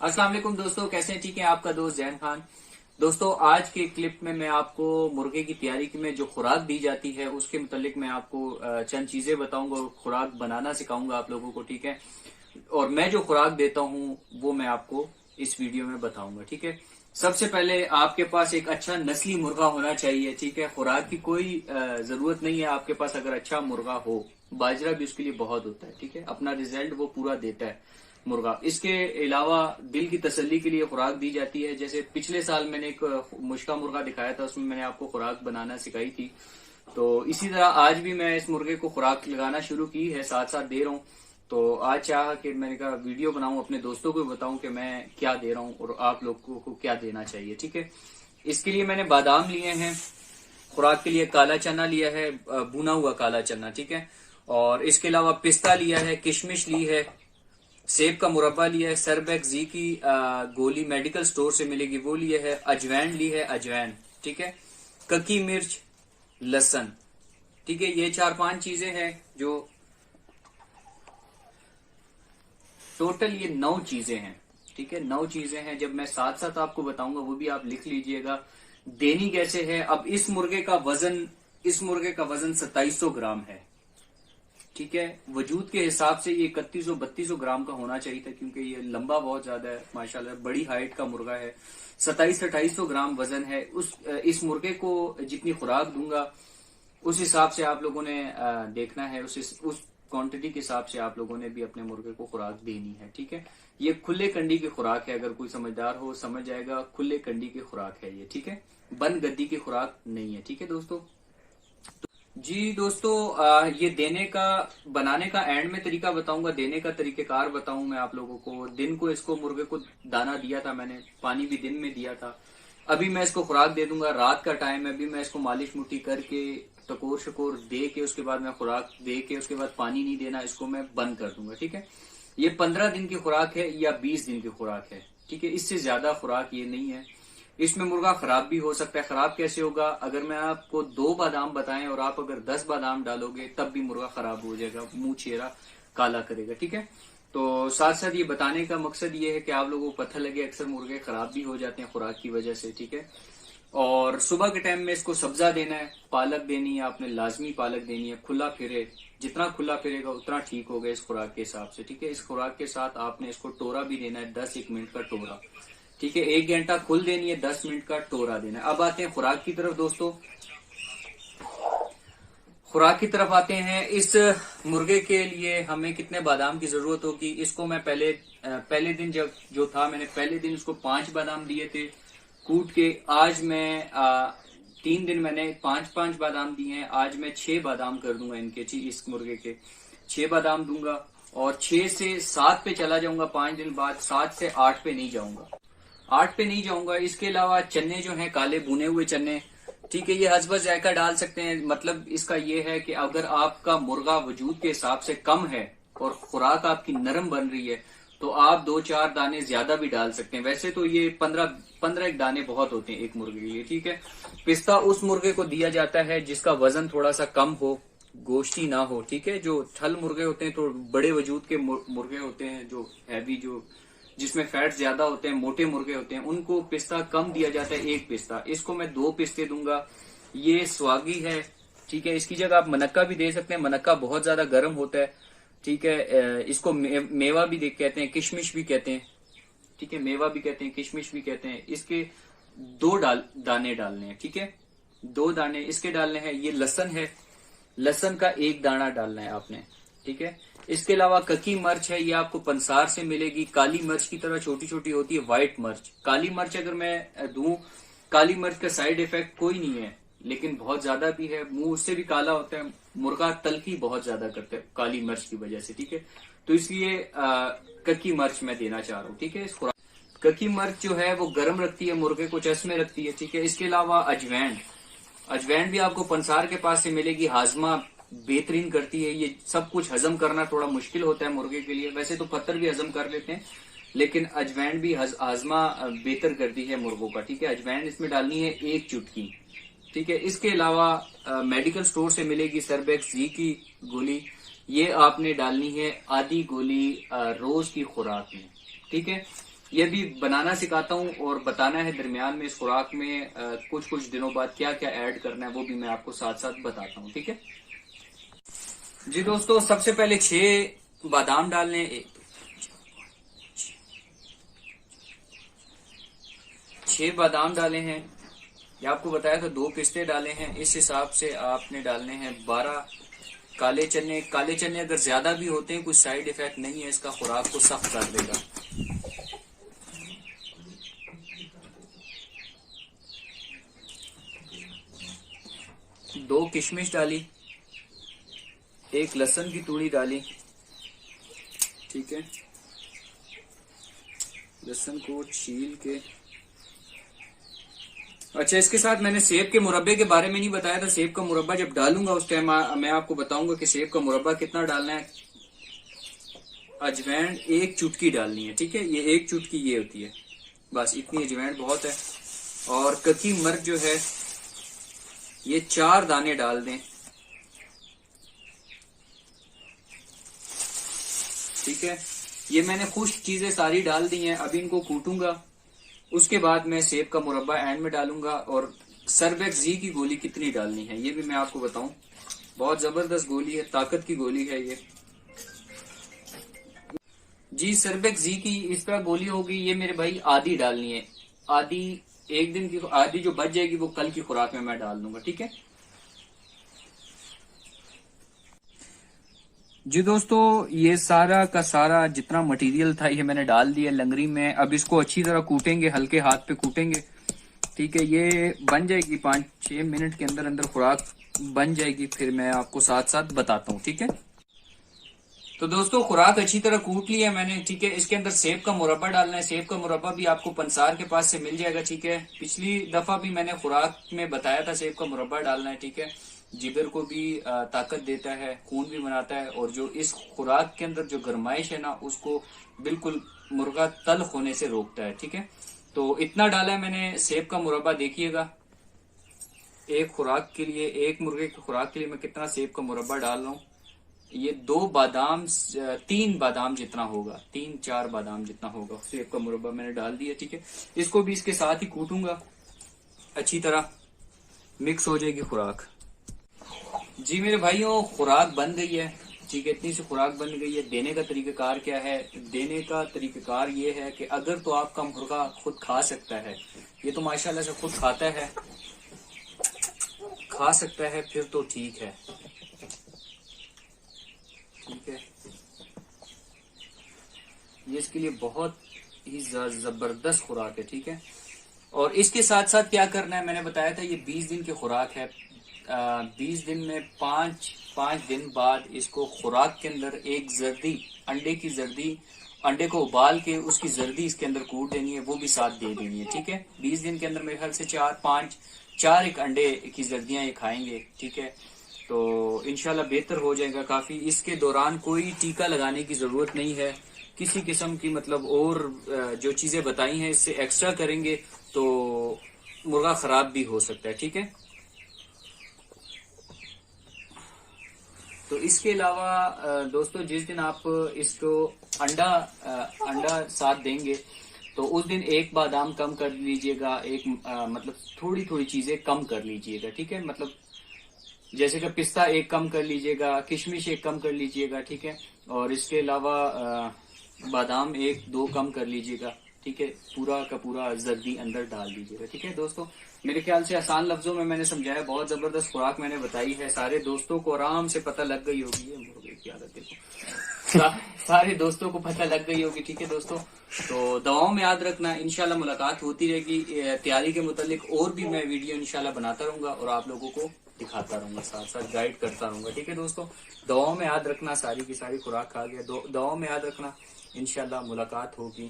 अस्सलाम वालेकुम दोस्तों, कैसे हैं? ठीक है, आपका दोस्त जैन खान। दोस्तों, आज के क्लिप में मैं आपको मुर्गे की तैयारी में जो खुराक दी जाती है उसके मुतालिक मैं आपको चंद चीजें बताऊंगा और खुराक बनाना सिखाऊंगा आप लोगों को। ठीक है, और मैं जो खुराक देता हूँ वो मैं आपको इस वीडियो में बताऊंगा। ठीक है, सबसे पहले आपके पास एक अच्छा नस्ली मुर्गा होना चाहिए। ठीक है, खुराक की कोई जरूरत नहीं है। आपके पास अगर अच्छा मुर्गा हो, बाजरा भी उसके लिए बहुत होता है। ठीक है, अपना रिजल्ट वो पूरा देता है मुर्गा। इसके अलावा दिल की तसल्ली के लिए खुराक दी जाती है। जैसे पिछले साल मैंने एक मुश्का मुर्गा दिखाया था, उसमें मैंने आपको खुराक बनाना सिखाई थी। तो इसी तरह आज भी मैं इस मुर्गे को खुराक लगाना शुरू की है, साथ साथ दे रहा हूँ। तो आज चाहा कि मैंने कहा वीडियो बनाऊं, अपने दोस्तों को बताऊं कि मैं क्या दे रहा हूं और आप लोगों को क्या देना चाहिए। ठीक है, इसके लिए मैंने बादाम लिए हैं, खुराक के लिए काला चना लिया है, भुना हुआ काला चना। ठीक है, और इसके अलावा पिस्ता लिया है, किशमिश ली है, सेब का मुरब्बा लिया है, सरबैक जी की गोली मेडिकल स्टोर से मिलेगी वो लिया है, अजवैन ली है, अजवैन। ठीक है, ककी मिर्च, लहसुन। ठीक है, ये 4-5 चीजें हैं जो टोटल ये 9 चीजें हैं। ठीक है, 9 चीजें हैं। जब मैं साथ साथ आपको बताऊंगा वो भी आप लिख लीजिएगा। देनी कैसे है? अब इस मुर्गे का वजन 2700 ग्राम है। ठीक है, वजूद के हिसाब से ये 3100-3200 ग्राम का होना चाहिए था, क्योंकि ये लंबा बहुत ज्यादा है, माशाल्लाह बड़ी हाइट का मुर्गा है। 2700-2800 ग्राम वजन है। इस मुर्गे को जितनी खुराक दूंगा उस हिसाब से आप लोगों ने देखना है। उस क्वांटिटी के हिसाब से आप लोगों ने भी अपने मुर्गे को खुराक देनी है। ठीक है, ये खुले कंडी की खुराक है। अगर कोई समझदार हो समझ जाएगा, खुले कंडी की खुराक है ये। ठीक है, बंद गद्दी की खुराक नहीं है। ठीक है दोस्तों। जी दोस्तों, ये देने का बनाने का एंड में तरीका बताऊंगा, देने का तरीकेकार बताऊं मैं आप लोगों को। दिन को इसको मुर्गे को दाना दिया था मैंने, पानी भी दिन में दिया था। अभी मैं इसको खुराक दे दूंगा, रात का टाइम है। अभी मैं इसको मालिश मुट्ठी करके टकोर शकोर दे के उसके बाद मैं खुराक दे के उसके बाद पानी नहीं देना, इसको मैं बंद कर दूंगा। ठीक है, ये 15 दिन की खुराक है या 20 दिन की खुराक है। ठीक है, इससे ज्यादा खुराक ये नहीं है। इसमें मुर्गा खराब भी हो सकता है। खराब कैसे होगा? अगर मैं आपको 2 बादाम बताएं और आप अगर 10 बादाम डालोगे तब भी मुर्गा खराब हो जाएगा, मुंह चेहरा काला करेगा। ठीक है, तो साथ साथ ये बताने का मकसद ये है कि आप लोगों को पता लगे अक्सर मुर्गे खराब भी हो जाते हैं खुराक की वजह से। ठीक है, और सुबह के टाइम में इसको सब्जा देना है, पालक देनी है आपने, लाजमी पालक देनी है। खुला फिरे, जितना खुला फिरेगा उतना ठीक होगा इस खुराक के हिसाब से। ठीक है, इस खुराक के साथ आपने इसको टोरा भी देना है, 10-1 मिनट का टोरा। ठीक है, 1 घंटा खुल देनी है, 10 मिनट का टोरा देना है। अब आते हैं खुराक की तरफ दोस्तों। खुराक की तरफ आते हैं। इस मुर्गे के लिए हमें कितने बादाम की जरूरत होगी? इसको मैं पहले दिन जब जो था, मैंने पहले दिन इसको 5 बादाम दिए थे कूट के। आज मैं 3 दिन मैंने 5-5 बादाम दिए हैं। आज मैं 6 बादाम कर दूंगा इनके। इस मुर्गे के 6 बादाम दूंगा और 6 से 7 पे चला जाऊंगा 5 दिन बाद। 7 से 8 पे नहीं जाऊंगा, 8 पे नहीं जाऊंगा। इसके अलावा चने जो हैं, काले भुने हुए चने। ठीक है, ये हसबस जायका डाल सकते हैं। मतलब इसका ये है कि अगर आपका मुर्गा वजूद के हिसाब से कम है और खुराक आपकी नरम बन रही है तो आप 2-4 दाने ज्यादा भी डाल सकते हैं। वैसे तो ये 15 दाने बहुत होते हैं एक मुर्गे के लिए। ठीक है, पिस्ता उस मुर्गे को दिया जाता है जिसका वजन थोड़ा सा कम हो, गोश्ती ना हो। ठीक है, जो ठल मुर्गे होते हैं तो बड़े वजूद के मुर्गे होते हैं, जो हैवी, जो जिसमें फैट ज्यादा होते हैं, मोटे मुर्गे होते हैं, उनको पिस्ता कम दिया जाता है, 1 पिस्ता। इसको मैं 2 पिस्ते दूंगा। ये स्वागी है। ठीक है, इसकी जगह आप मनक्का भी दे सकते हैं, मनक्का बहुत ज्यादा गर्म होता है। ठीक है, इसको मेवा भी कहते हैं, किशमिश भी कहते हैं। ठीक है, मेवा भी कहते हैं, किशमिश भी कहते हैं। इसके 2 दाने डालने हैं। ठीक है, 2 दाने इसके डालने हैं। ये लहसन है, लहसन का 1 दाना डालना है आपने। ठीक है, इसके अलावा ककी मिर्च है, ये आपको पंसार से मिलेगी। काली मिर्च की तरह छोटी छोटी होती है, व्हाइट मिर्च। काली मिर्च अगर मैं दूं, काली मिर्च का साइड इफेक्ट कोई नहीं है, लेकिन बहुत ज्यादा भी है, मुंह उससे भी काला होता है, मुर्गा तलकी बहुत ज्यादा करता है काली मिर्च की वजह से। ठीक है, तो इसलिए ककी मिर्च मैं देना चाह रहा हूँ। ठीक है, इस खुराक ककी मिर्च जो है वो गर्म रखती है, मुर्गे को चस में रखती है। ठीक है, इसके अलावा अजवैन, अजवैन भी आपको पंसार के पास से मिलेगी, हाजमा बेहतरीन करती है। ये सब कुछ हजम करना थोड़ा मुश्किल होता है मुर्गे के लिए, वैसे तो पत्थर भी हजम कर लेते हैं, लेकिन अजवैन भी हाजमा बेहतर करती है मुर्गों का। ठीक है, अजवैन इसमें डालनी है 1 चुटकी। ठीक है, इसके अलावा मेडिकल स्टोर से मिलेगी सरबैक जी की गोली, ये आपने डालनी है आधी गोली रोज की खुराक में। ठीक है, ये भी बनाना सिखाता हूँ और बताना है दरमियान में इस खुराक में कुछ कुछ दिनों बाद क्या क्या ऐड करना है वो भी मैं आपको साथ साथ बताता हूँ, ठीक है जी दोस्तों। सबसे पहले 6 बादाम डालने, 6 बादाम डाले हैं। ये आपको बताया था 2 पिस्ते डाले हैं। इस हिसाब से आपने डालने हैं 12 काले चने। काले चने अगर ज्यादा भी होते हैं कुछ साइड इफेक्ट नहीं है, इसका खुराक को सख्त कर देगा। 2 किशमिश डाली, 1 लहसुन की तूड़ी डाली, ठीक है। लहसुन को छील के, अच्छा इसके साथ मैंने सेब के मुरब्बे के बारे में नहीं बताया था। सेब का मुरब्बा जब डालूंगा उस टाइम मैं आपको बताऊंगा कि सेब का मुरब्बा कितना डालना है। अजवैन 1 चुटकी डालनी है, ठीक है। ये 1 चुटकी ये होती है, बस इतनी अजवैन बहुत है। और कच्ची मिर्च जो है ये 4 दाने डाल दें, ठीक है। ये मैंने खुश्क चीजें सारी डाल दी हैं। अभी इनको कूटूंगा, उसके बाद मैं सेब का मुरब्बा एंड में डालूंगा। और सर्बेक्स जी की गोली कितनी डालनी है ये भी मैं आपको बताऊं। बहुत जबरदस्त गोली है, ताकत की गोली है ये जी। सर्बेक्स जी की इस तरह गोली होगी, ये मेरे भाई आधी डालनी है। आधी एक दिन की, आधी जो बच जाएगी वो कल की खुराक में मैं डाल दूंगा, ठीक है जी दोस्तों। ये सारा का सारा जितना मटेरियल था ये मैंने डाल दिया लंगरी में। अब इसको अच्छी तरह कूटेंगे, हल्के हाथ पे कूटेंगे, ठीक है। ये बन जाएगी 5-6 मिनट के अंदर अंदर खुराक बन जाएगी, फिर मैं आपको साथ साथ बताता हूँ, ठीक है। तो दोस्तों खुराक अच्छी तरह कूट लिया मैंने, ठीक है। इसके अंदर सेब का मुरब्बा डालना है। सेब का मुरब्बा भी आपको पंसार के पास से मिल जाएगा, ठीक है। पिछली दफा भी मैंने खुराक में बताया था सेब का मुरब्बा डालना है, ठीक है। जिगर को भी ताकत देता है, खून भी बनाता है, और जो इस खुराक के अंदर जो गरमाइश है ना उसको बिल्कुल मुर्गा तल्ख होने से रोकता है, ठीक है। तो इतना डाला है मैंने सेब का मुरब्बा। देखिएगा एक खुराक के लिए, एक मुर्गे की खुराक के लिए मैं कितना सेब का मुरब्बा डाल रहा हूँ। ये 2 बादाम, 3 बादाम जितना होगा, 3-4 बादाम जितना होगा सेब का मुरब्बा मैंने डाल दिया, ठीक है। इसको भी इसके साथ ही कूटूंगा, अच्छी तरह मिक्स हो जाएगी खुराक। जी मेरे भाइयों खुराक बन गई है, ठीक है। इतनी सी खुराक बन गई है। देने का तरीकाकार क्या है? देने का तरीकाकार ये है कि अगर तो आपका मुर्गा खुद खा सकता है, ये तो माशाल्लाह से खुद खाता है, खा सकता है, फिर तो ठीक है, ठीक है। ये इसके लिए बहुत ही जबरदस्त खुराक है, ठीक है। और इसके साथ साथ क्या करना है मैंने बताया था, ये 20 दिन की खुराक है। 20 दिन में 5 दिन बाद इसको खुराक के अंदर एक जर्दी, अंडे की जर्दी, अंडे को उबाल के उसकी जर्दी इसके अंदर कूट देनी है, वो भी साथ दे देनी है, ठीक है। 20 दिन के अंदर मेरे ख्याल से 4 एक अंडे की जर्दियां ये खाएंगे, ठीक है। तो इंशाल्लाह बेहतर हो जाएगा काफी। इसके दौरान कोई टीका लगाने की जरूरत नहीं है किसी किस्म की, मतलब और जो चीजें बताई हैं इससे एक्स्ट्रा करेंगे तो मुर्गा खराब भी हो सकता है, ठीक है। तो इसके अलावा दोस्तों जिस दिन आप इसको अंडा साथ देंगे तो उस दिन 1 बादाम कम कर लीजिएगा, मतलब थोड़ी थोड़ी चीजें कम कर लीजिएगा, ठीक है। मतलब जैसे कि पिस्ता 1 कम कर लीजिएगा, किशमिश 1 कम कर लीजिएगा, ठीक है। और इसके अलावा बादाम 1-2 कम कर लीजिएगा, ठीक है। पूरा का पूरा जर्दी अंदर डाल दीजिएगा, ठीक है दोस्तों। मेरे ख्याल से आसान लफ्जों में मैंने समझाया, बहुत जबरदस्त खुराक मैंने बताई है। सारे दोस्तों को आराम से पता लग गई होगी, ये मुर्गे की आदत देखो, सारे दोस्तों को पता लग गई होगी, ठीक है दोस्तों। तो दवाओं में याद रखना, इंशाल्लाह मुलाकात होती रहेगी। तैयारी के मुतालिक और भी मैं वीडियो इंशाल्लाह बनाता रहूंगा और आप लोगों को दिखाता रहूंगा, साथ साथ गाइड करता रहूंगा, ठीक है दोस्तों। दवाओं में याद रखना, सारी की सारी खुराक खा गया, दवाओं में याद रखना। इंशाल्लाह मुलाकात होगी